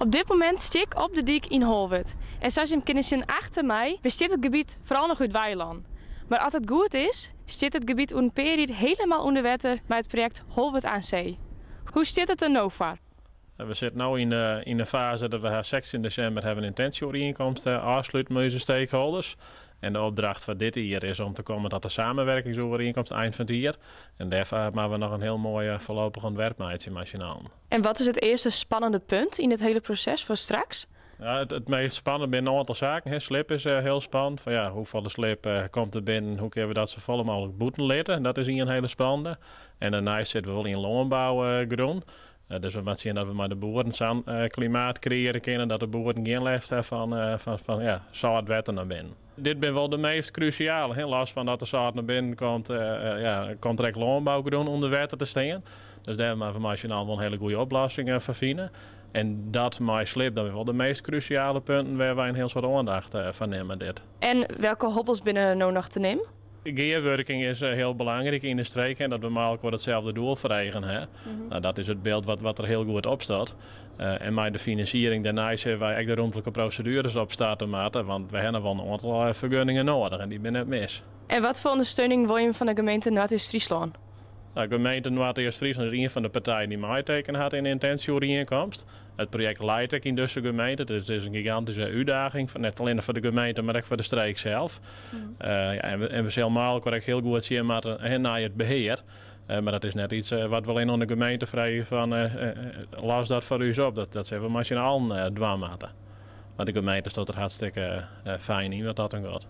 Op dit moment stik ik op de dijk in Holwert. En zoals je hem kunnen zien achter mij, bestaat het gebied vooral nog uit weiland. Maar als het goed is, zit het gebied een periode helemaal onder water bij het project Holwert aan Zee. Hoe zit het er nou voor? We zitten nu in de fase dat we 16 december hebben een intentieovereenkomst afsluiten met onze stakeholders. En de opdracht van dit jaar is om te komen tot de samenwerkingsovereenkomst eind van het jaar. En daarvoor hebben we nog een heel mooi voorlopig ontwerp machinaal. En wat is het eerste spannende punt in dit hele proces voor straks? Ja, het meest spannende binnen een aantal zaken. Slip is heel spannend. Van, ja, hoeveel slip komt er binnen? Hoe kunnen we dat zo vol mogelijk boeten letten? Dat is hier een hele spannende. En daarnaast zitten we wel in landbouwgrond. Dus we moeten zien dat we met de boeren samen klimaat creëren kunnen. Dat de boeren geen last hebben van zout wetten naar binnen. Dit ben wel de meest cruciale. Heel last van dat de zout naar binnen komt. Komt er landbouwgrond onder water te staan. Dus daar hebben we machinaal wel een hele goede oplossing voor vinden. En dat met slip, dat is wel de meest cruciale punten waar wij een heel soort aandacht van nemen. Dit. En welke hobbels binnen er nou nog te nemen? Gearworking is heel belangrijk in de streek en dat we maar ook hetzelfde doel verenigen. Nou, dat is het beeld wat er heel goed op staat. En met de financiering daarnaast hebben wij ook de ruimtelijke procedures op starten maken, want we hebben wel een aantal vergunningen nodig en die zijn net mis. En wat voor ondersteuning wil je van de gemeente Noord-Friesland? De gemeente Noord-Friesland is een van de partijen die meetekenen had in de intentieovereenkomst. Het project leidt ik in deze gemeente. Dus het is een gigantische uitdaging, net alleen voor de gemeente, maar ook voor de streek zelf. En we zullen ook heel goed zien naar het beheer. Maar dat is net iets wat we alleen aan de gemeente vragen van las dat voor u op. Dat zijn we machinaal dwaamaten. Maar de gemeente staat er hartstikke fijn in wat dat dan gaat.